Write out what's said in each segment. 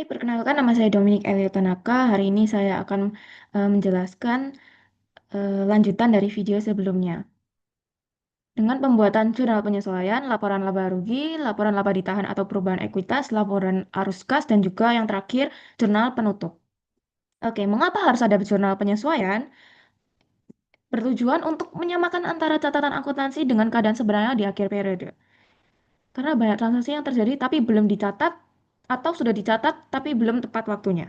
Perkenalkan, nama saya Dominic Elio Tanaka. Hari ini saya akan menjelaskan lanjutan dari video sebelumnya. Dengan pembuatan jurnal penyesuaian, laporan laba rugi, laporan laba ditahan atau perubahan ekuitas, laporan arus kas, dan juga yang terakhir, jurnal penutup. Oke, mengapa harus ada jurnal penyesuaian? Bertujuan untuk menyamakan antara catatan akuntansi dengan keadaan sebenarnya di akhir periode. Karena banyak transaksi yang terjadi tapi belum dicatat, atau sudah dicatat tapi belum tepat waktunya.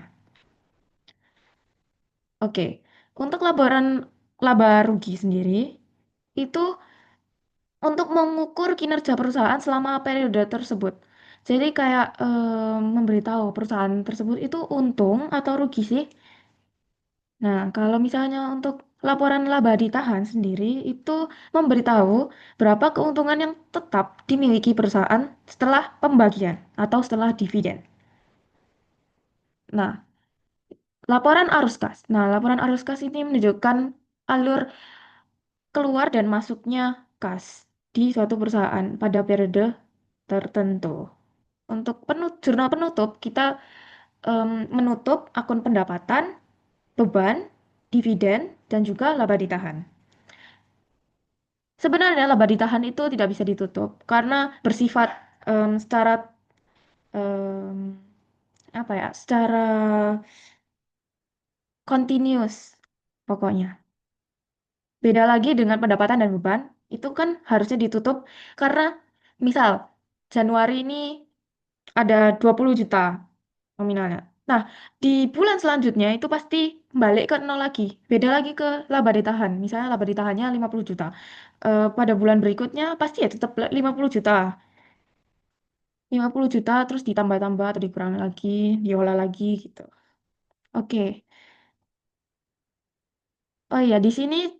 Oke, untuk laporan laba rugi sendiri, itu untuk mengukur kinerja perusahaan selama periode tersebut. Jadi kayak memberitahu perusahaan tersebut itu untung atau rugi sih. Nah, kalau misalnya untuk laporan laba ditahan sendiri, itu memberitahu berapa keuntungan yang tetap dimiliki perusahaan setelah pembagian atau setelah dividen. Nah, laporan arus kas. Nah, laporan arus kas ini menunjukkan alur keluar dan masuknya kas di suatu perusahaan pada periode tertentu. Untuk jurnal penutup, kita menutup akun pendapatan, beban, dividen, dan juga laba ditahan. Sebenarnya laba ditahan itu tidak bisa ditutup karena bersifat secara em, apa ya, secara continuous pokoknya. Beda lagi dengan pendapatan dan beban, itu kan harusnya ditutup karena misal Januari ini ada 20 juta nominalnya. Nah, di bulan selanjutnya itu pasti balik ke nol lagi. Beda lagi ke laba ditahan. Misalnya laba ditahannya 50 juta. Pada bulan berikutnya pasti ya tetap 50 juta. 50 juta terus ditambah-tambah atau dikurangi lagi, diolah lagi gitu. Oke. Oh iya, di sini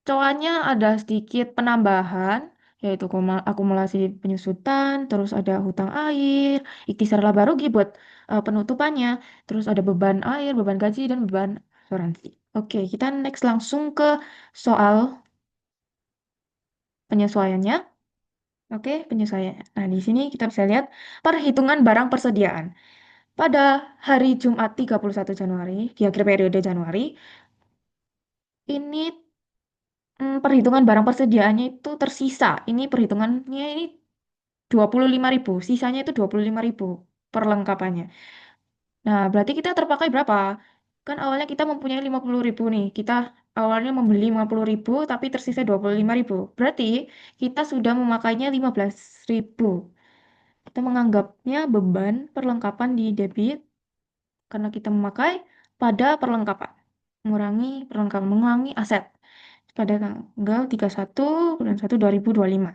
coannya ada sedikit penambahan, yaitu akumulasi penyusutan, terus ada hutang air, ikhtisar laba rugi buat penutupannya, terus ada beban air, beban gaji, dan beban asuransi. Oke, kita next langsung ke soal penyesuaiannya. Oke, penyesuaian. Nah, di sini kita bisa lihat perhitungan barang persediaan. Pada hari Jumat 31 Januari, di akhir periode Januari, ini perhitungan barang persediaannya itu tersisa. Ini perhitungannya ini 25.000, sisanya itu 25.000 perlengkapannya. Nah, berarti kita terpakai berapa? Kan awalnya kita mempunyai 50.000 nih. Kita awalnya membeli 50.000, tapi tersisa 25.000. Berarti kita sudah memakainya 15.000. Kita menganggapnya beban perlengkapan di debit karena kita memakai pada perlengkapan. Mengurangi aset pada tanggal 31 bulan 1 2025.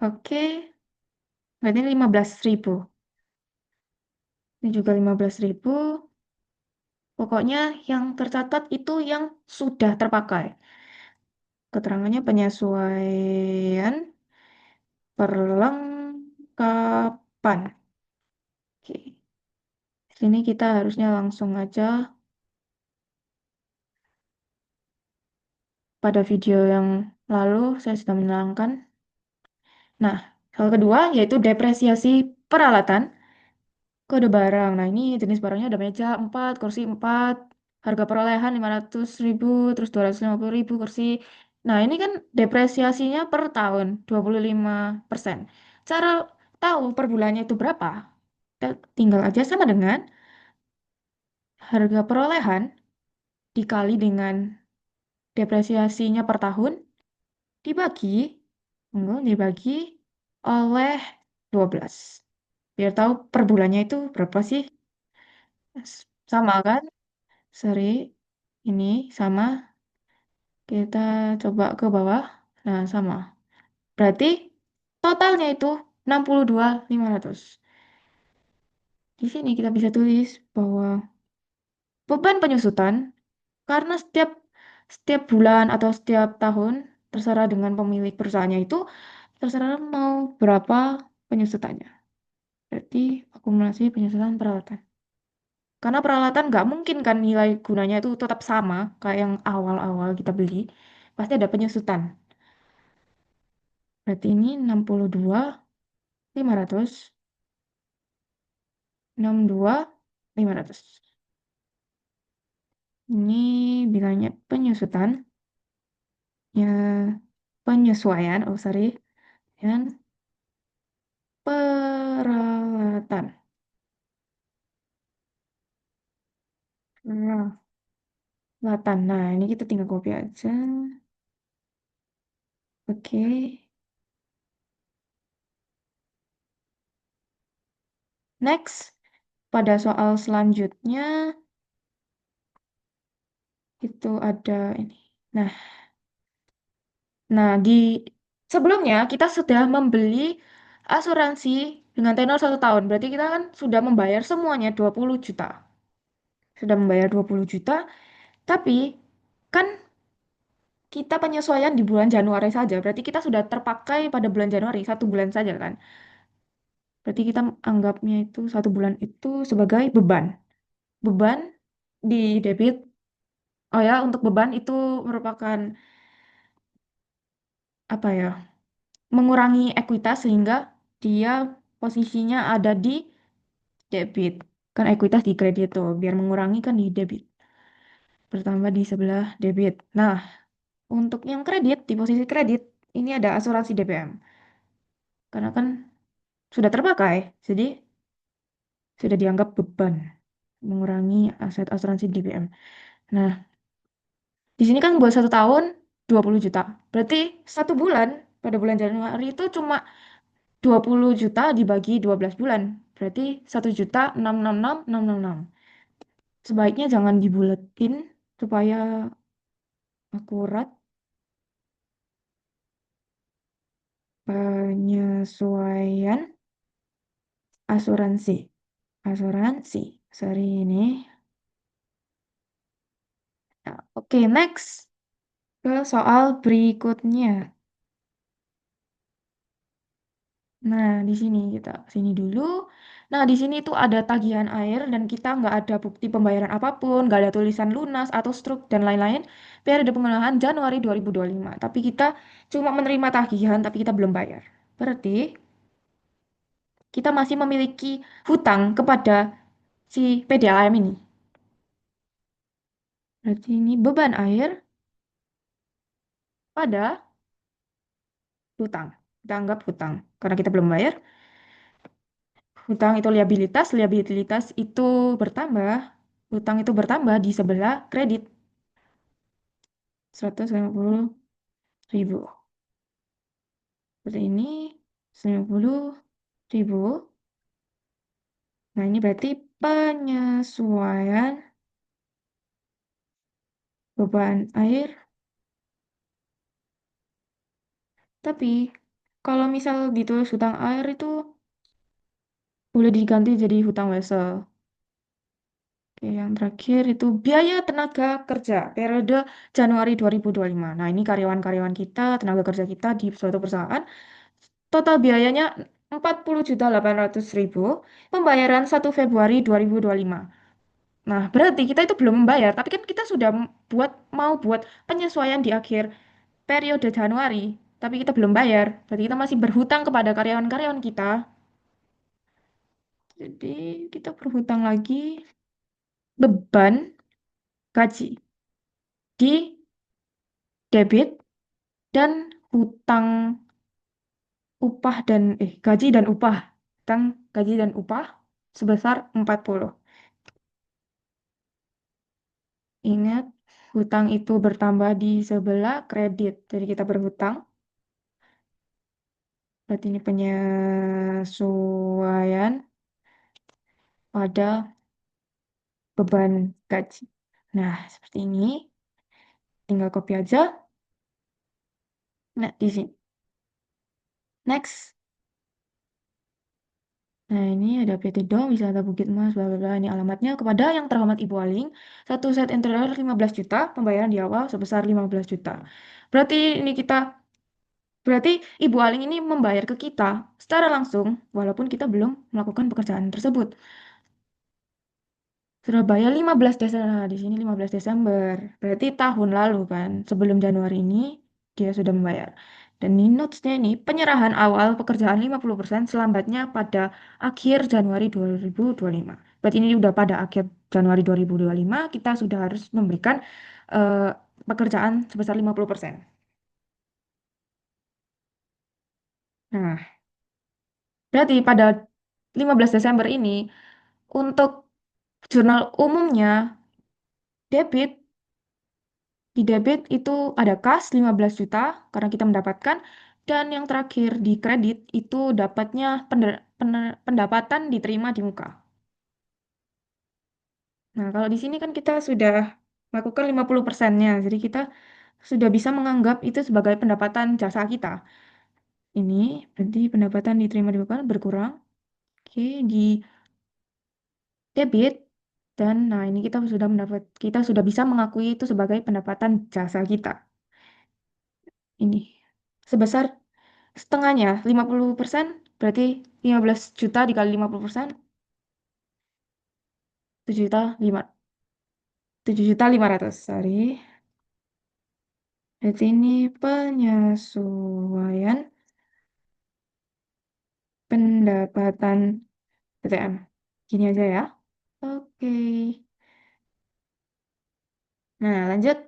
Oke, berarti 15.000. Ini juga 15.000. Pokoknya yang tercatat itu yang sudah terpakai. Keterangannya penyesuaian perlengkapan. Oke. Sini kita harusnya langsung aja pada video yang lalu saya sudah menerangkan. Nah, hal kedua yaitu depresiasi peralatan. Kode barang. Nah, ini jenis barangnya ada meja 4, kursi 4, harga perolehan 500.000, terus 250.000 kursi. Nah, ini kan depresiasinya per tahun 25%. Cara tahu per bulannya itu berapa? Kita tinggal aja sama dengan harga perolehan dikali dengan depresiasinya per tahun dibagi, dibagi oleh 12. Biar tahu per bulannya itu berapa sih? Sama kan? Seri ini sama. Kita coba ke bawah. Nah, sama. Berarti totalnya itu 62.500. Di sini kita bisa tulis bahwa beban penyusutan karena setiap bulan atau setiap tahun terserah dengan pemilik perusahaannya itu terserah mau berapa penyusutannya. Berarti akumulasi penyusutan peralatan. Karena peralatan nggak mungkin kan nilai gunanya itu tetap sama kayak yang awal-awal kita beli. Pasti ada penyusutan. Berarti ini 62.500 62.500. Ini bilangnya penyusutan, ya penyesuaian, oh sorry, dan peralatan. Peralatan. Nah, ini kita tinggal copy aja. Oke. Next, pada soal selanjutnya itu ada ini. Nah, di sebelumnya kita sudah membeli asuransi dengan tenor 1 tahun. Berarti kita kan sudah membayar semuanya 20 juta. Sudah membayar 20 juta, tapi kan kita penyesuaian di bulan Januari saja. Berarti kita sudah terpakai pada bulan Januari, 1 bulan saja kan. Berarti kita anggapnya itu 1 bulan itu sebagai beban. Beban di debit. Oh ya, untuk beban itu merupakan apa ya? Mengurangi ekuitas sehingga dia posisinya ada di debit. Kan ekuitas di kredit tuh, biar mengurangi kan di debit. Bertambah di sebelah debit. Nah, untuk yang kredit, di posisi kredit, ini ada asuransi DPM. Karena kan sudah terpakai, jadi sudah dianggap beban mengurangi aset asuransi DPM. Nah, di sini kan buat 1 tahun 20 juta. Berarti 1 bulan pada bulan Januari itu cuma 20 juta dibagi 12 bulan. Berarti 1.666.666. Sebaiknya jangan dibulatin supaya akurat. Penyesuaian asuransi. Asuransi. Sorry ini. Nah, oke, next ke soal berikutnya. Nah, di sini kita sini dulu. Nah, di sini tuh ada tagihan air dan kita nggak ada bukti pembayaran apapun, nggak ada tulisan lunas atau struk dan lain-lain. Periode pengenalan Januari 2025. Tapi kita cuma menerima tagihan, tapi kita belum bayar. Berarti kita masih memiliki hutang kepada si PDAM ini. Berarti ini beban air pada hutang. Kita anggap hutang. Karena kita belum bayar, hutang itu liabilitas, liabilitas itu bertambah, hutang itu bertambah di sebelah kredit 150.000. Seperti ini, 90.000. Nah, ini berarti penyesuaian beban air. Tapi, kalau misal ditulis hutang air itu boleh diganti jadi hutang wesel. Oke, yang terakhir itu biaya tenaga kerja periode Januari 2025. Nah, ini karyawan-karyawan kita, tenaga kerja kita di suatu perusahaan. Total biayanya 40.800.000, pembayaran 1 Februari 2025. Nah, berarti kita itu belum membayar, tapi kan kita sudah mau buat penyesuaian di akhir periode Januari, tapi kita belum bayar. Berarti kita masih berhutang kepada karyawan-karyawan kita. Jadi, kita berhutang lagi beban gaji di debit dan hutang gaji dan upah. Hutang gaji dan upah sebesar 40. Ingat, hutang itu bertambah di sebelah kredit. Jadi kita berhutang. Berarti ini penyesuaian pada beban gaji. Nah, seperti ini. Tinggal copy aja. Nah, di sini. Next. Nah, ini ada PT Dom, Wisata Bukit Mas, bla bla bla. Ini alamatnya kepada yang terhormat Ibu Aling. Satu set interior 15 juta, pembayaran di awal sebesar 15 juta. Berarti ini kita Berarti Ibu Aling ini membayar ke kita secara langsung walaupun kita belum melakukan pekerjaan tersebut. Surabaya 15 Desember. Nah, di sini 15 Desember. Berarti tahun lalu kan, sebelum Januari ini dia sudah membayar. Dan ini notesnya ini penyerahan awal pekerjaan 50% selambatnya pada akhir Januari 2025. Berarti ini udah pada akhir Januari 2025 kita sudah harus memberikan eh, pekerjaan sebesar 50%. Nah, berarti pada 15 Desember ini untuk jurnal umumnya debit di debit itu ada kas 15 juta karena kita mendapatkan dan yang terakhir di kredit itu dapatnya pendapatan diterima di muka. Nah, kalau di sini kan kita sudah melakukan 50%-nya. Jadi kita sudah bisa menganggap itu sebagai pendapatan jasa kita. Ini berarti pendapatan diterima di muka berkurang. Oke, di debit dan nah ini kita sudah bisa mengakui itu sebagai pendapatan jasa kita. Ini sebesar setengahnya 50% berarti 15 juta dikali 50%, 7 juta 7.500.000, sorry. Berarti ini penyesuaian pendapatan PTM. Gini aja ya. Oke. Nah, lanjut.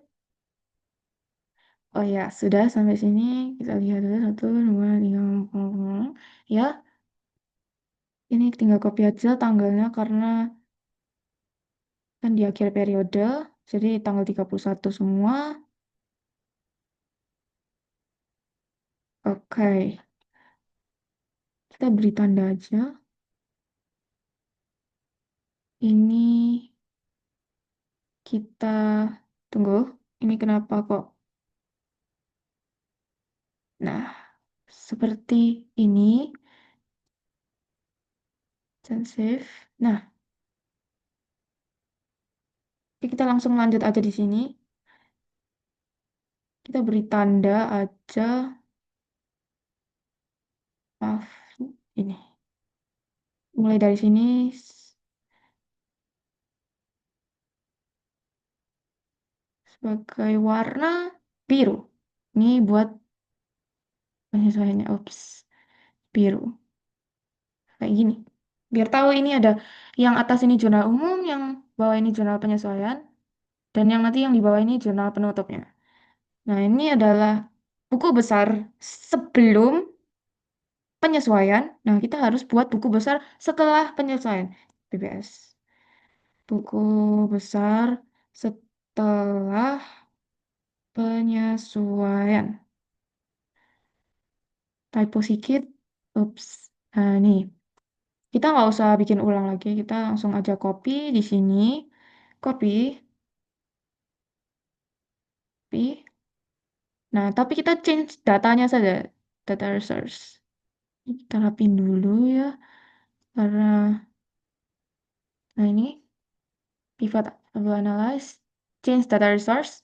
Oh ya, sudah sampai sini. Kita lihat dulu. Satu, dua, tiga, empat. Ya, ini tinggal copy aja tanggalnya karena kan di akhir periode. Jadi tanggal 31 semua. Oke. Kita beri tanda aja. Ini kita tunggu. Ini kenapa kok? Nah, seperti ini. Dan save. Nah, oke, kita langsung lanjut aja di sini. Kita beri tanda aja. Maaf, ini. Mulai dari sini sebagai warna biru. Ini buat penyesuaiannya. Ups, biru. Kayak gini. Biar tahu ini ada yang atas ini jurnal umum, yang bawah ini jurnal penyesuaian, dan yang nanti yang di bawah ini jurnal penutupnya. Nah, ini adalah buku besar sebelum penyesuaian. Nah, kita harus buat buku besar setelah penyesuaian. BBS. Buku besar setelah penyesuaian. Typo sedikit. Ups. Nah, nih. Kita nggak usah bikin ulang lagi. Kita langsung aja copy di sini. Copy. Copy. Nah, tapi kita change datanya saja. Data resource. Kita rapin dulu ya. Karena, nah ini pivot table analyze. Change data resource.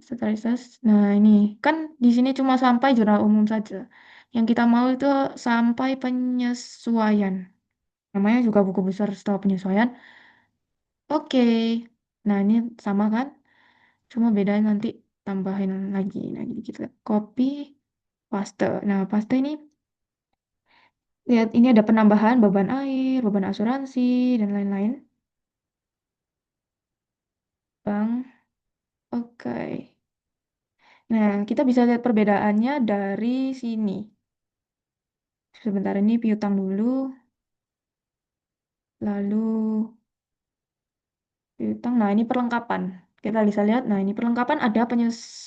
Data resource. Nah, ini kan di sini cuma sampai jurnal umum saja. Yang kita mau itu sampai penyesuaian. Namanya juga buku besar setelah penyesuaian. Oke. Nah, ini sama kan? Cuma bedanya nanti tambahin lagi. Nah, jadi kita copy, paste. Nah, paste ini, lihat ini ada penambahan beban air, beban asuransi, dan lain-lain. Bang, oke. Nah, kita bisa lihat perbedaannya dari sini. Sebentar, ini piutang dulu. Lalu piutang, nah ini perlengkapan. Kita bisa lihat, nah ini perlengkapan ada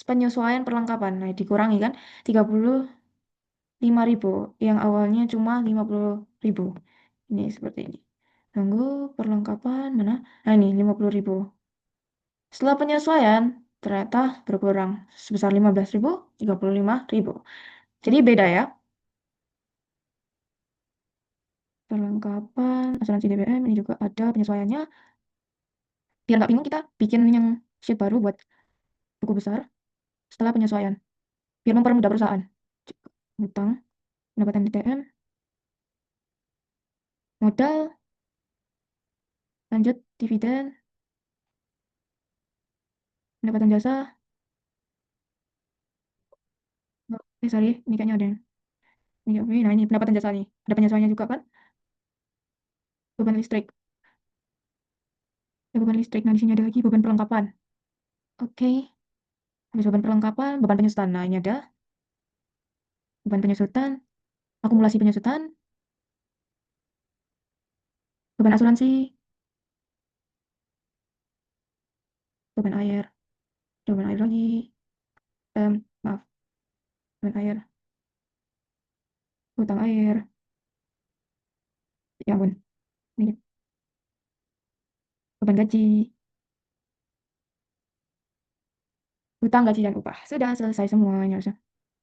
penyesuaian perlengkapan. Nah, dikurangi kan 35.000 yang awalnya cuma 50.000. Ini seperti ini. Tunggu perlengkapan mana? Nah, ini 50.000. Setelah penyesuaian, ternyata berkurang sebesar 15.000, 35.000. Jadi beda ya. Perlengkapan, asuransi DBM, ini juga ada penyesuaiannya. Biar nggak bingung, kita bikin yang sheet baru buat buku besar setelah penyesuaian. Biar mempermudah perusahaan. Utang, pendapatan DTM, modal, lanjut dividen, pendapatan jasa. Sorry, ini kayaknya ada yang ini, nah ini pendapatan jasa nih. Ada penyesuaiannya juga kan? Beban listrik. Ada beban listrik. Nah, di sini ada lagi beban perlengkapan. Oke, habis beban perlengkapan, beban penyusutan. Nah, ini ada beban penyusutan, akumulasi penyusutan, beban asuransi, beban air, beban air lagi, maaf, beban air, hutang air, ya ampun, ini beban gaji, hutang gaji dan upah. Sudah selesai semuanya. Harusnya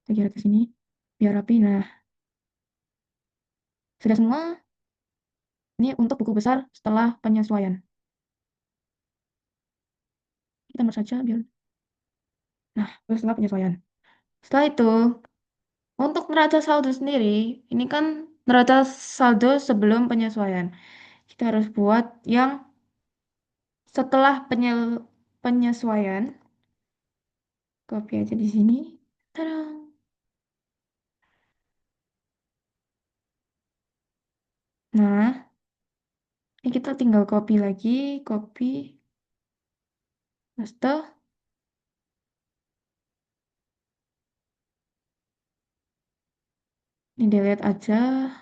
saya kira ke sini biar rapi. Nah, sudah semua. Ini untuk buku besar setelah penyesuaian. Kita nomor saja biar. Nah, terus setelah penyesuaian. Setelah itu, untuk neraca saldo sendiri, ini kan neraca saldo sebelum penyesuaian. Kita harus buat yang setelah penyesuaian. Copy aja di sini. Tada. Nah, ini kita tinggal copy lagi, copy, paste, ini delete aja,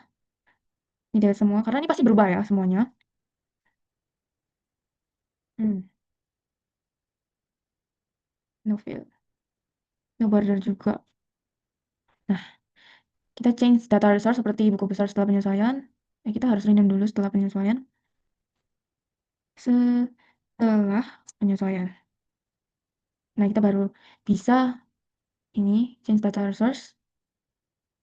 ini delete semua, karena ini pasti berubah ya semuanya. Hmm, no fill, no border juga. Nah, kita change data resource seperti buku besar setelah penyesuaian. Kita harus rename dulu setelah penyesuaian. Setelah penyesuaian. Nah, kita baru bisa ini change data resource.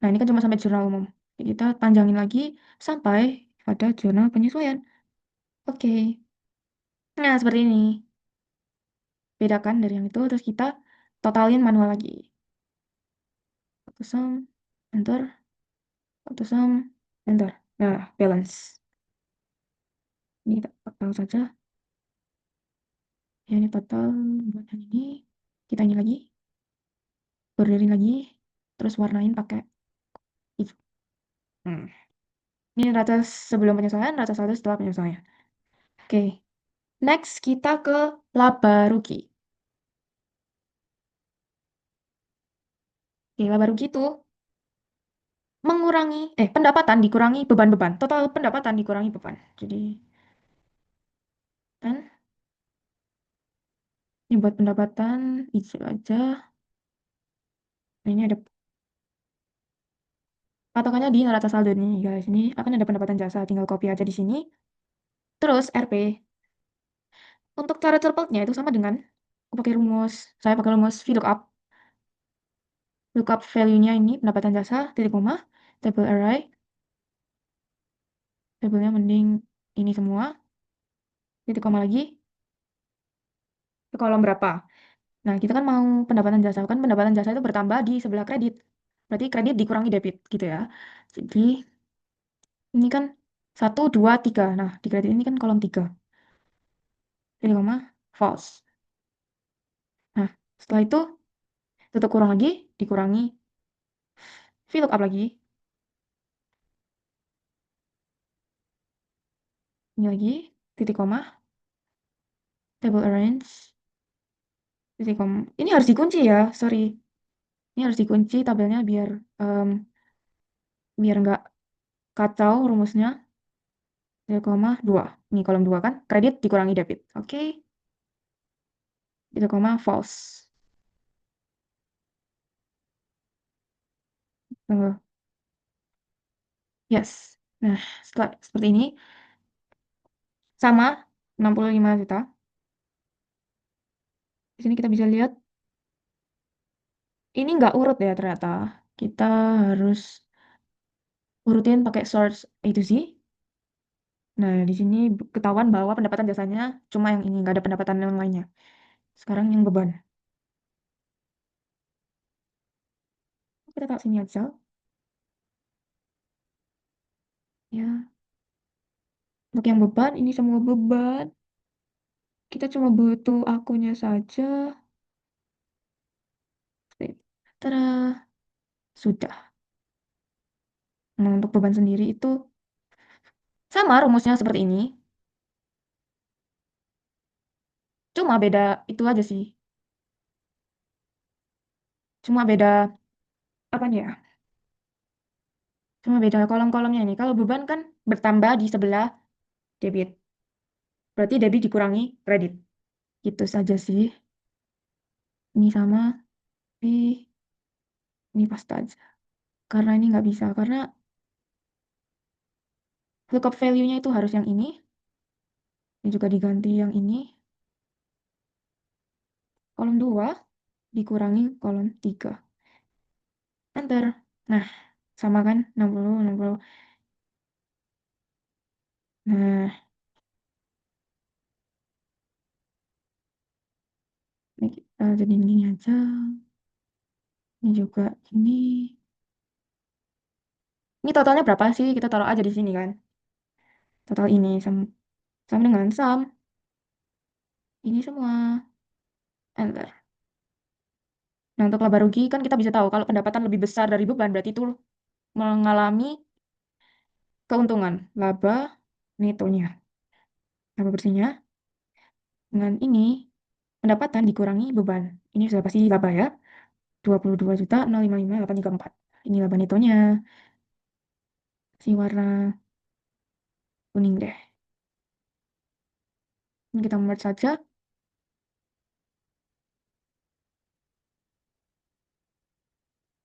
Nah, ini kan cuma sampai jurnal umum. Jadi kita panjangin lagi sampai pada jurnal penyesuaian. Oke. Nah, seperti ini. Bedakan dari yang itu, terus kita totalin manual lagi. Satu sum, enter, satu sum, enter. Nah, balance. Ini kita total saja. Ya, ini total buat yang ini. Kita ini lagi, borderin lagi, terus warnain pakai hijau. Hmm. Ini rata sebelum penyesuaian, rata saldo setelah penyesuaian. Oke, next kita ke laba rugi. Oke, laba rugi itu mengurangi, pendapatan dikurangi beban-beban. Total pendapatan dikurangi beban. Jadi, kan, ini buat pendapatan, hijau aja. Nah, ini ada patokannya di neraca saldo nih, guys. Ini akan ada pendapatan jasa, tinggal copy aja di sini. Terus, RP. Untuk cara cepatnya itu sama dengan, saya pakai rumus VLOOKUP. Lookup value-nya ini pendapatan jasa, titik koma, table array. Tabelnya mending ini semua, titik koma lagi, ke kolom berapa. Nah, kita kan mau pendapatan jasa, kan pendapatan jasa itu bertambah di sebelah kredit. Berarti kredit dikurangi debit, gitu ya. Jadi, ini kan 1, 2, 3. Nah, di kredit ini kan kolom 3. Titik koma, false. Nah, setelah itu, tutup kurang lagi, dikurangi VLOOKUP lagi. Ini lagi, titik koma, table arrange, titik koma. Ini harus dikunci ya, sorry. Ini harus dikunci tabelnya biar nggak kacau rumusnya. 0,2. Ini kolom 2 kan? Kredit dikurangi debit. Oke. 0, false. Tunggu. Yes. Nah, setelah seperti ini sama 65 juta. Di sini kita bisa lihat ini nggak urut ya ternyata. Kita harus urutin pakai source A to Z. Nah, di sini ketahuan bahwa pendapatan jasanya cuma yang ini, nggak ada pendapatan yang lainnya. Sekarang yang beban. Kita taruh sini aja. Ya, untuk yang beban, ini semua beban. Kita cuma butuh akunnya saja. Tada. Sudah. Nah, untuk beban sendiri itu sama rumusnya seperti ini. Cuma beda itu aja sih. Cuma beda apa nih ya? Cuma beda kolom-kolomnya ini. Kalau beban kan bertambah di sebelah debit. Berarti debit dikurangi kredit. Gitu saja sih. Ini sama, tapi ini pasta aja. Karena ini nggak bisa. Karena lookup value-nya itu harus yang ini. Ini juga diganti yang ini. Kolom 2 dikurangi kolom 3. Enter. Nah, sama kan? 60, 60. Nah, ini kita jadi ini aja. Ini juga ini. Ini totalnya berapa sih? Kita taruh aja di sini kan. Total ini sama dengan sum. Ini semua. Enter. Nah, untuk laba rugi kan kita bisa tahu kalau pendapatan lebih besar dari beban berarti itu mengalami keuntungan. Laba netonya. Laba bersihnya dengan ini pendapatan dikurangi beban. Ini sudah pasti laba ya. 22.055.834. Ini laba netonya. Si warna kuning deh. Ini kita merge saja.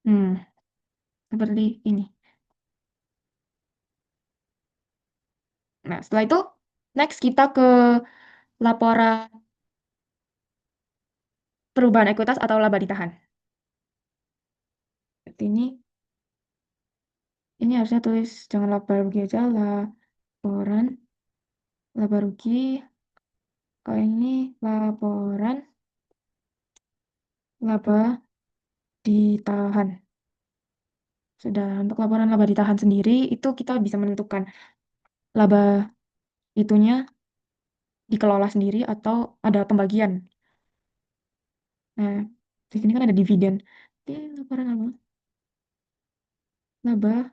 Hmm, seperti ini. Nah, setelah itu next kita ke laporan perubahan ekuitas atau laba ditahan. Seperti ini harusnya tulis jangan laba rugi aja, laporan laba rugi. Kalau ini laporan laba ditahan. Sudah, untuk laporan laba ditahan sendiri itu kita bisa menentukan laba itunya dikelola sendiri atau ada pembagian. Nah, di sini kan ada dividen. Ini laporan apa? Laba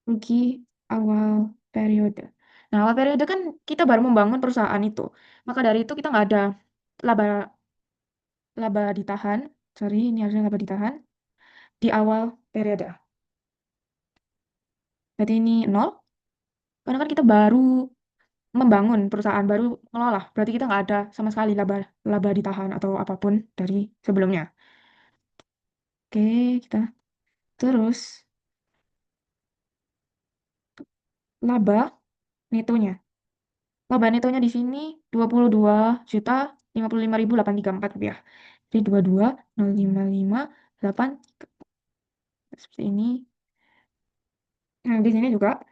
rugi awal periode. Nah, awal periode kan kita baru membangun perusahaan itu. Maka dari itu kita nggak ada laba laba ditahan. Sorry, ini harusnya laba ditahan di awal periode. Berarti ini nol. Karena kan kita baru membangun perusahaan, baru mengelola. Berarti kita nggak ada sama sekali laba laba ditahan atau apapun dari sebelumnya. Oke, kita terus laba netonya. Laba netonya di sini 22.055.834 rupiah. Jadi 22.055.8 seperti ini. Nah, di sini juga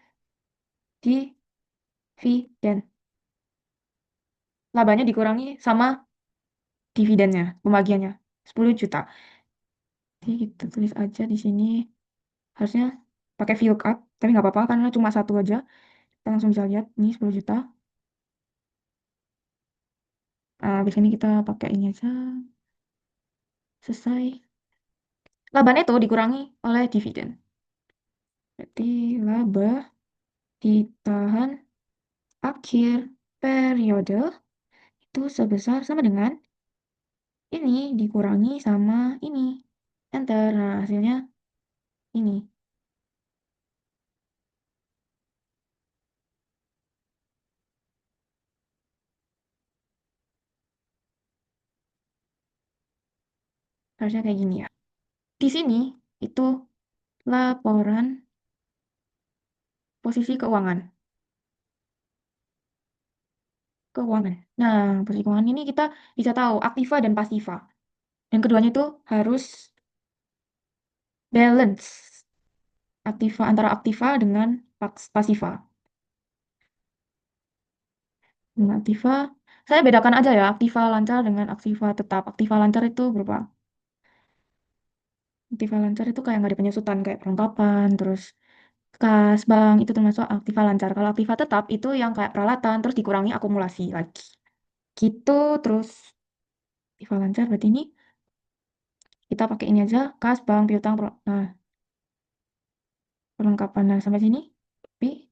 dividen. Labanya dikurangi sama dividennya, pembagiannya 10 juta. Jadi kita tulis aja di sini. Harusnya pakai VLOOKUP, tapi nggak apa-apa karena cuma satu aja. Kita langsung bisa lihat ini 10 juta. Habis ini kita pakai ini aja. Selesai. Laba neto dikurangi oleh dividen. Berarti laba ditahan akhir periode itu sebesar sama dengan ini dikurangi sama ini. Enter. Nah, hasilnya ini. Harusnya kayak gini ya. Di sini itu laporan posisi keuangan. Keuangan. Nah, posisi keuangan ini kita bisa tahu aktiva dan pasiva. Dan keduanya itu harus balance. Aktiva antara aktiva dengan pasiva. Dengan aktiva, saya bedakan aja ya, aktiva lancar dengan aktiva tetap. Aktiva lancar itu berapa? Aktiva lancar itu kayak nggak ada penyusutan, kayak perlengkapan, terus kas, bank, itu termasuk aktiva lancar. Kalau aktiva tetap itu yang kayak peralatan, terus dikurangi akumulasi lagi. Gitu, terus aktiva lancar berarti ini kita pakai ini aja, kas, bank, piutang, nah, perlengkapan. Nah, sampai sini. Tapi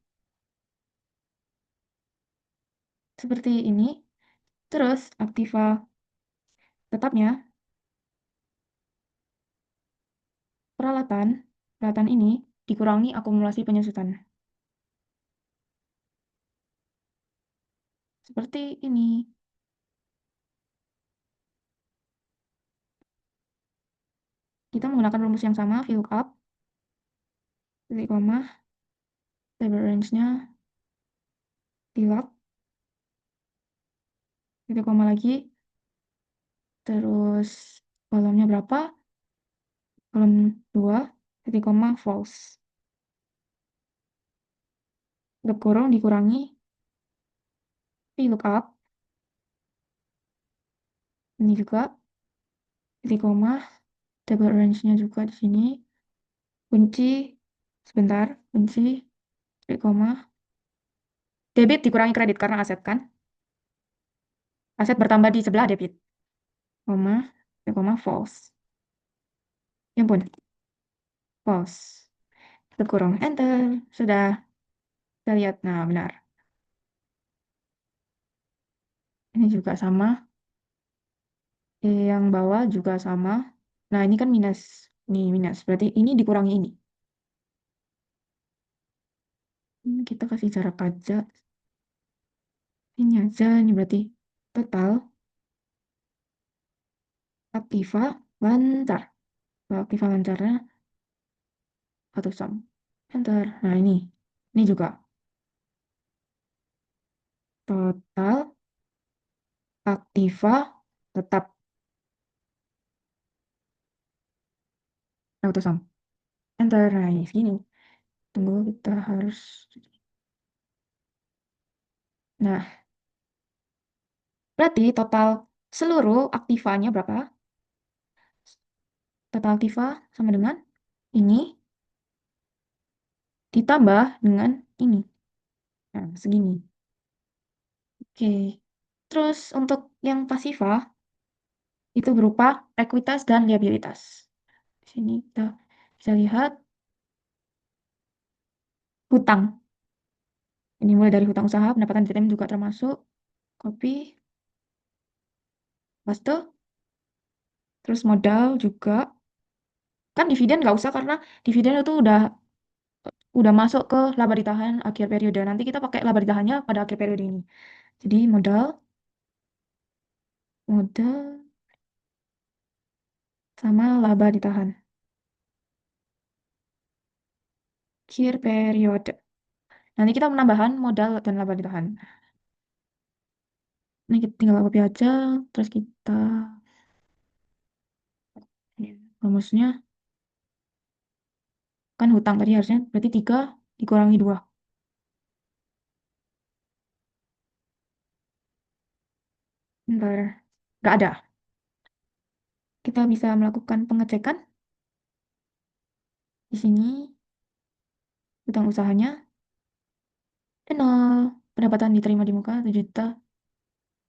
seperti ini. Terus aktiva tetapnya peralatan. Peralatan ini dikurangi akumulasi penyusutan. Seperti ini. Kita menggunakan rumus yang sama, VLOOKUP, titik koma, table range-nya, tilak, titik koma lagi, terus kolomnya berapa? Kolom 2, titik koma, false. Tutup kurung dikurangi VLOOKUP, ini juga, titik koma, table range-nya juga di sini, kunci, sebentar, kunci, titik koma, debit dikurangi kredit karena aset kan? Aset bertambah di sebelah debit, koma, titik koma, false. Ya ampun, false. Tutup kurung, enter. Sudah, kita lihat. Nah, benar. Ini juga sama. Yang bawah juga sama. Nah, ini kan minus. Ini minus. Berarti ini dikurangi ini. Kita kasih jarak aja. Ini aja. Ini berarti total aktiva lancar. Kalau aktiva lancarnya satu sum. Enter. Nah, ini. Ini juga. Total aktiva tetap satu sum. Enter. Nah, ini segini. Tunggu, kita harus... Nah, berarti total seluruh aktivanya berapa? Total aktiva sama dengan ini ditambah dengan ini. Nah, segini. Oke. Terus untuk yang pasifa itu berupa ekuitas dan liabilitas. Di sini kita bisa lihat hutang. Ini mulai dari hutang usaha, pendapatan DTM juga termasuk. Copy, paste. Terus modal juga. Kan dividen nggak usah karena dividen itu udah masuk ke laba ditahan akhir periode. Nanti kita pakai laba ditahannya pada akhir periode ini. Jadi modal sama laba ditahan akhir periode. Nanti kita menambahkan modal dan laba ditahan. Ini kita tinggal copy aja, terus kita rumusnya kan hutang tadi harusnya berarti 3 dikurangi 2. Bentar, nggak ada. Kita bisa melakukan pengecekan di sini hutang usahanya dan 0. Pendapatan diterima di muka 7.500.000.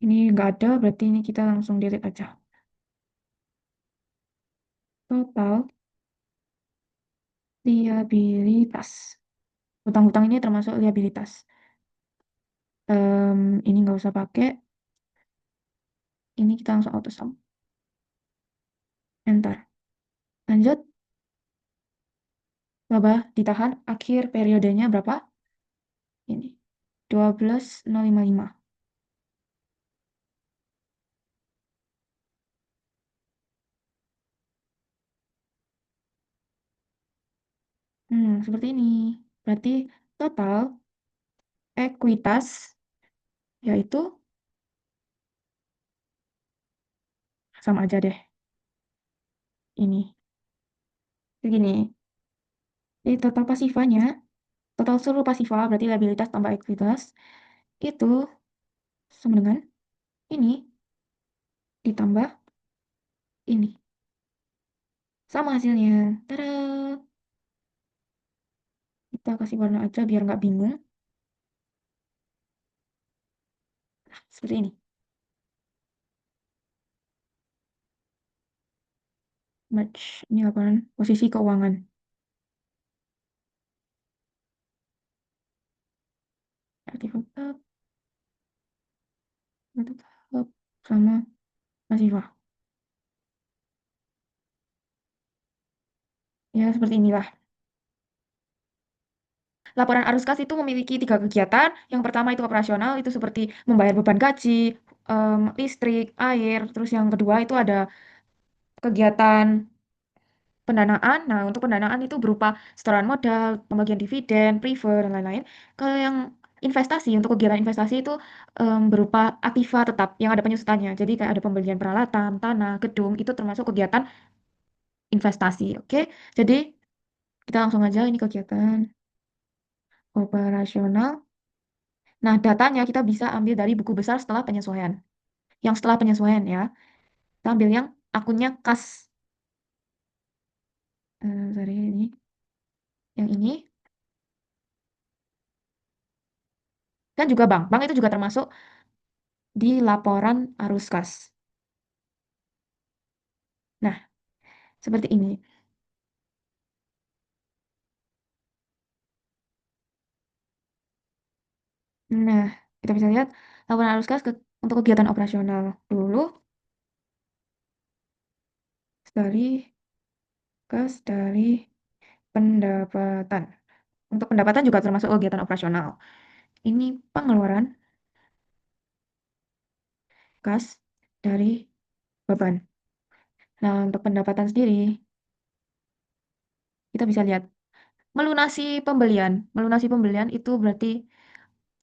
Ini nggak ada, berarti ini kita langsung delete aja. Total liabilitas. Hutang-hutang ini termasuk liabilitas. Ini nggak usah pakai. Ini kita langsung auto sum. Enter. Lanjut. Laba ditahan akhir periodenya berapa? Ini. 12.055. Seperti ini. Berarti total ekuitas yaitu sama aja deh. Ini. Begini. Jadi total pasifanya, total seluruh pasifa berarti liabilitas tambah ekuitas itu sama dengan ini ditambah ini. Sama hasilnya. Tada! Kita kasih warna aja biar nggak bingung. Seperti ini. Match. Ini laporan posisi keuangan. Aktif tetap, tetap sama mahasiswa. Ya, seperti inilah. Laporan arus kas itu memiliki tiga kegiatan. Yang pertama itu operasional, itu seperti membayar beban gaji, listrik, air. Terus yang kedua itu ada kegiatan pendanaan. Nah, untuk pendanaan itu berupa setoran modal, pembagian dividen, preferred, dan lain-lain. Kalau yang investasi, untuk kegiatan investasi itu berupa aktiva tetap yang ada penyusutannya. Jadi kayak ada pembelian peralatan, tanah, gedung, itu termasuk kegiatan investasi. Oke, jadi kita langsung aja ini kegiatan operasional. Nah, datanya kita bisa ambil dari buku besar setelah penyesuaian. Yang setelah penyesuaian ya, kita ambil yang akunnya kas. Sorry, ini. Yang ini. Dan juga bank. Bank itu juga termasuk di laporan arus kas. Nah, seperti ini. Nah, kita bisa lihat laporan arus kas untuk kegiatan operasional dulu dari kas dari pendapatan. Untuk pendapatan juga termasuk kegiatan operasional. Ini pengeluaran kas dari beban. Nah, untuk pendapatan sendiri, kita bisa lihat melunasi pembelian. Melunasi pembelian itu berarti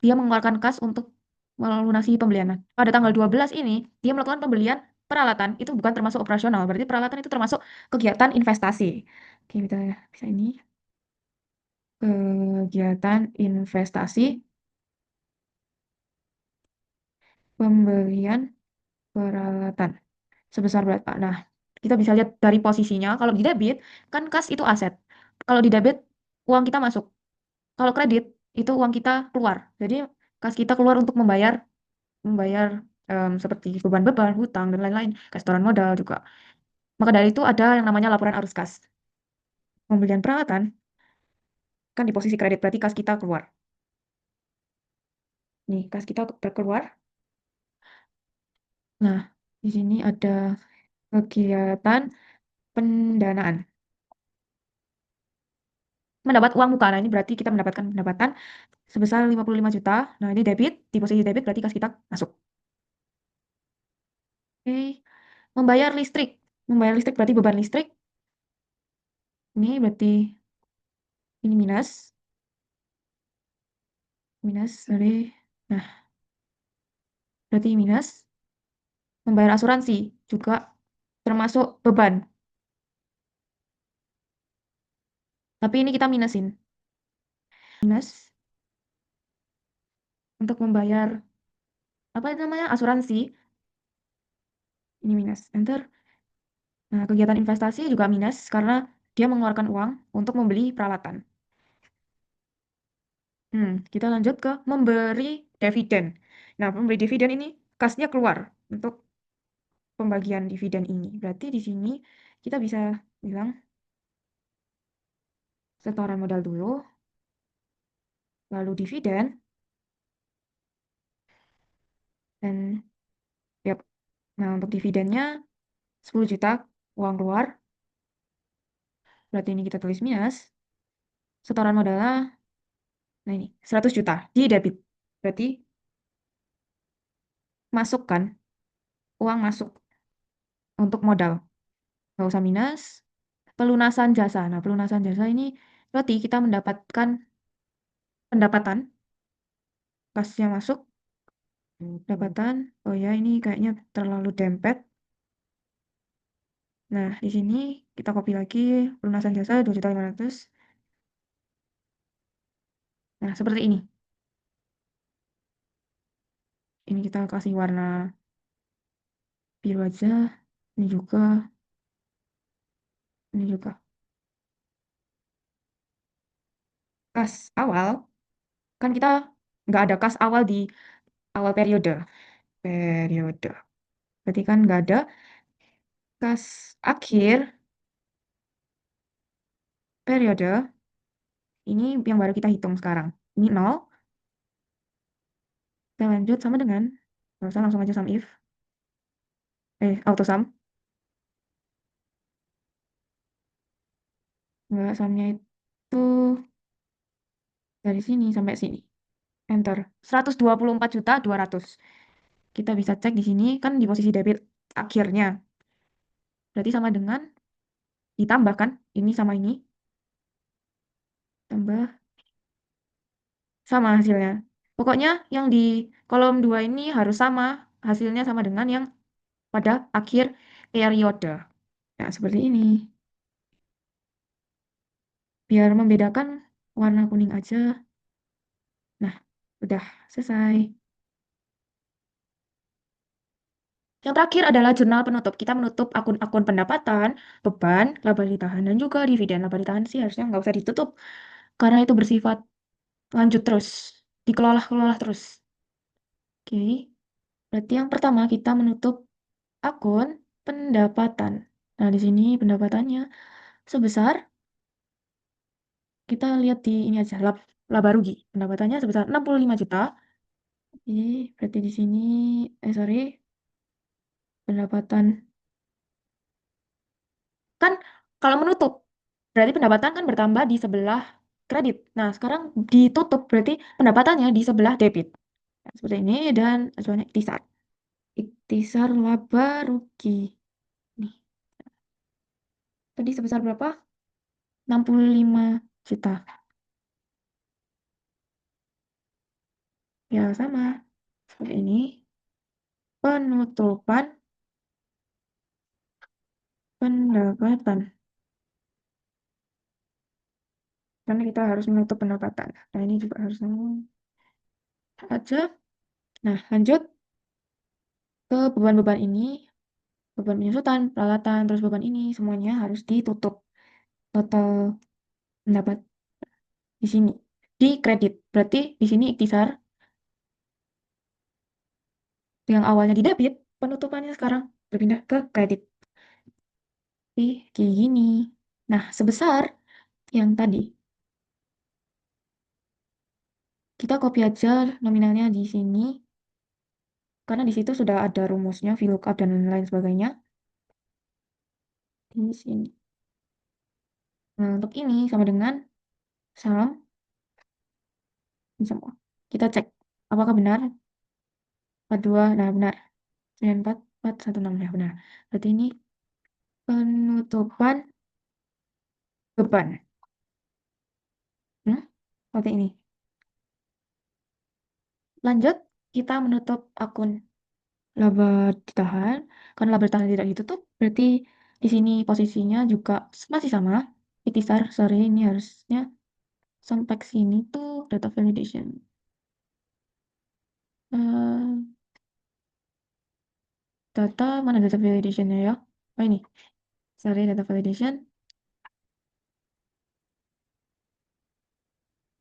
dia mengeluarkan kas untuk melunasi pembelian. Nah, pada tanggal 12 ini, dia melakukan pembelian peralatan. Itu bukan termasuk operasional. Berarti peralatan itu termasuk kegiatan investasi. Oke, kita bisa ini. Kegiatan investasi, pembelian peralatan. Sebesar berapa? Nah, kita bisa lihat dari posisinya. Kalau di debit, kan kas itu aset. Kalau di debit, uang kita masuk. Kalau kredit, itu uang kita keluar. Jadi, kas kita keluar untuk membayar membayar seperti beban-beban, hutang, dan lain-lain, setoran modal juga. Maka dari itu ada yang namanya laporan arus kas. Pembelian peralatan, kan di posisi kredit, berarti kas kita keluar. Nih, kas kita keluar. Nah, di sini ada kegiatan pendanaan. Mendapat uang muka, nah ini berarti kita mendapatkan pendapatan sebesar 55 juta. Nah, ini debit, di posisi debit berarti kas kita masuk. Oke, membayar listrik. Membayar listrik berarti beban listrik. Ini berarti ini minus. Minus dari, nah, berarti minus. Membayar asuransi juga termasuk beban. Tapi ini kita minusin. Minus untuk membayar apa itu namanya? Asuransi. Ini minus. Enter. Nah, kegiatan investasi juga minus karena dia mengeluarkan uang untuk membeli peralatan. Kita lanjut ke memberi dividen. Nah, memberi dividen ini kasnya keluar untuk pembagian dividen ini. Berarti di sini kita bisa bilang setoran modal dulu, lalu dividen, dan yap. Nah, untuk dividennya 10 juta uang keluar. Berarti ini kita tulis minus. Setoran modalnya, nah ini 100 juta di debit. Berarti masukkan uang masuk untuk modal. Nggak usah minus. Pelunasan jasa. Nah, pelunasan jasa ini berarti kita mendapatkan pendapatan. Kasnya masuk. Pendapatan. Oh ya, ini kayaknya terlalu dempet. Nah, di sini kita copy lagi. Pelunasan jasa 2.500.000. Nah, seperti ini. Ini kita kasih warna biru aja. Ini juga. Ini juga. Kas awal. Kan kita nggak ada kas awal di awal periode. Periode. Berarti kan nggak ada kas akhir. periode, ini yang baru kita hitung sekarang. Ini nol. Kita lanjut sama dengan, nggak usah langsung aja sum if, auto sum. Nggak, sumnya itu dari sini sampai sini. Enter. 124.200.000. Kita bisa cek di sini, kan di posisi debit akhirnya. Berarti sama dengan ditambahkan ini sama ini. Tambah sama hasilnya. Pokoknya yang di kolom 2 ini harus sama. Hasilnya sama dengan yang pada akhir periode. Nah, seperti ini. Biar membedakan warna kuning aja. Nah, udah selesai. Yang terakhir adalah jurnal penutup. Kita menutup akun-akun pendapatan, beban, laba ditahan, dan juga dividen. Laba ditahan sih harusnya nggak usah ditutup. Karena itu bersifat lanjut terus. Dikelola-kelola terus. Oke. Berarti yang pertama kita menutup akun pendapatan. Nah, di sini pendapatannya sebesar, kita lihat di ini aja, laba rugi. Pendapatannya sebesar 65 juta. Oke, berarti di sini, sorry, pendapatan. Kan kalau menutup, berarti pendapatan kan bertambah di sebelah kredit. Nah, sekarang ditutup, berarti pendapatannya di sebelah debit. Nah, seperti ini, dan acuannya ikhtisar. Ikhtisar laba rugi. Nih, tadi sebesar berapa? 65 juta. Ya, sama. Seperti ini. Penutupan pendapatan. Karena kita harus menutup pendapatan. Nah, ini juga harus aja. Nah, lanjut ke beban-beban ini. Beban penyusutan, peralatan, terus beban ini. Semuanya harus ditutup. Total pendapat di sini. Di kredit. Berarti di sini ikhtisar. Yang awalnya di debit, penutupannya sekarang berpindah ke kredit. Kayak gini. Nah, sebesar yang tadi. Kita copy aja nominalnya di sini. Karena di situ sudah ada rumusnya, VLOOKUP dan lain sebagainya. Di sini. Nah, untuk ini sama dengan sum ini semua. Kita cek apakah benar 42, nah benar. 94416 ya benar. Berarti ini penutupan beban. Hmm? Seperti ini. Lanjut, kita menutup akun laba ditahan. Karena laba ditahan tidak ditutup, berarti di sini posisinya juga masih sama. Ikhtisar, sorry, ini harusnya sampai sini tuh data validation. Eh, data, mana data validationnya ya? Oh ini, sorry, data validation.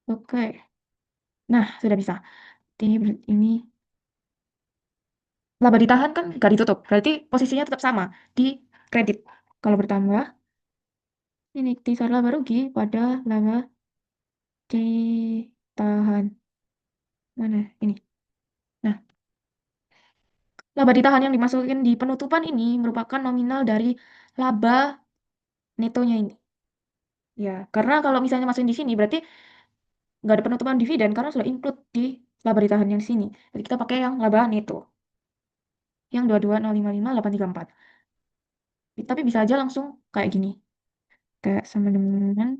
Oke, nah sudah bisa. Ini laba ditahan kan nggak ditutup, berarti posisinya tetap sama di kredit. Kalau bertambah, ini ikhtisar laba rugi pada laba ditahan. Mana? Ini. Nah, laba ditahan yang dimasukin di penutupan ini merupakan nominal dari laba netonya ini. Ya, karena kalau misalnya masukin di sini berarti nggak ada penutupan dividen karena sudah include di laba ditahan yang di sini. Jadi kita pakai yang laba neto. Yang 22.055.834. Tapi bisa aja langsung kayak gini. Kayak sama dengan,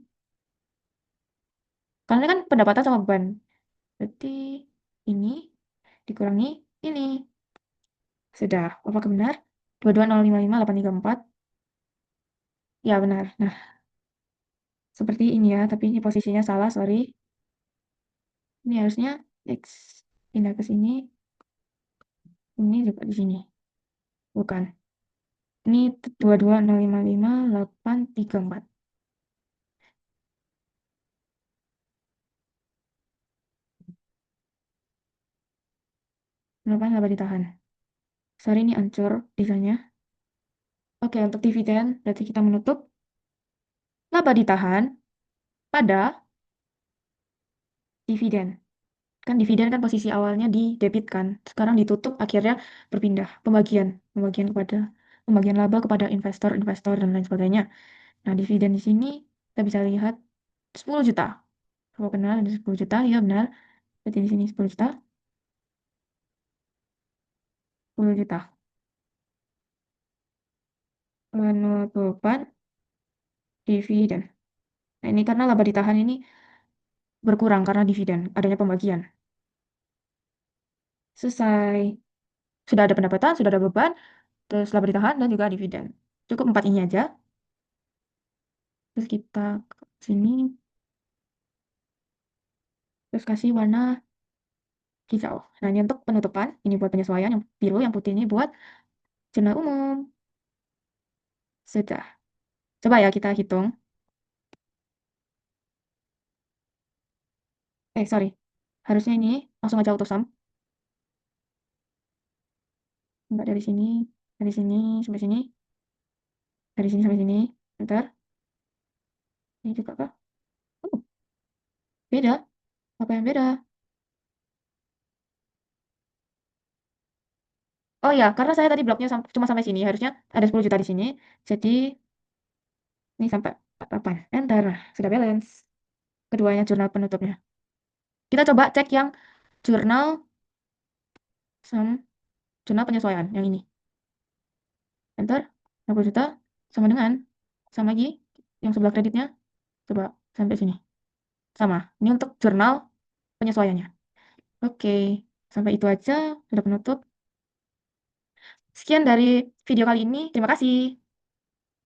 karena kan pendapatan sama beban. Berarti ini dikurangi ini. Sudah. Apakah benar? 22.055.834. Ya, benar. Nah, seperti ini ya. Tapi ini posisinya salah, sorry. Ini harusnya X pindah ke sini. Ini juga di sini. Bukan. Ini 22.055.834. Kenapa nggak ditahan? Sorry, ini ancur desainnya. Oke, untuk dividen berarti kita menutup laba ditahan. pada dividen. Kan dividen kan posisi awalnya di debit kan. Sekarang ditutup akhirnya berpindah pembagian, pembagian kepada pembagian laba kepada investor-investor dan lain sebagainya. Nah, dividen di sini kita bisa lihat 10 juta. Kalau benar ada 10 juta, ya benar. Berarti di sini 10 juta, 10 juta. Penutupan dividen. Nah, ini karena laba ditahan ini berkurang karena dividen, adanya pembagian. Selesai. Sudah ada pendapatan, sudah ada beban, terus laba ditahan dan juga dividen. Cukup empat ini aja. Terus kita ke sini, terus kasih warna hijau. Nah, ini untuk penutupan, ini buat penyesuaian, yang biru, yang putih ini buat jurnal umum. Sudah. Coba ya kita hitung. Sorry. Harusnya ini langsung aja auto sum. Enggak dari sini sampai sini, dari sini sampai sini. Bentar, ini juga kah? Oh, beda. Apa yang beda? Oh ya, karena saya tadi bloknya cuma sampai sini, harusnya ada 10 juta di sini. Jadi ini sampai 8. Enter. Nah, sudah balance. Keduanya jurnal penutupnya. Kita coba cek yang jurnal sum, jurnal penyesuaian yang ini. Enter. 50 juta sama dengan sama lagi yang sebelah kreditnya. Coba sampai sini. Sama. Ini untuk jurnal penyesuaiannya. Oke, sampai itu aja sudah penutup. Sekian dari video kali ini. Terima kasih.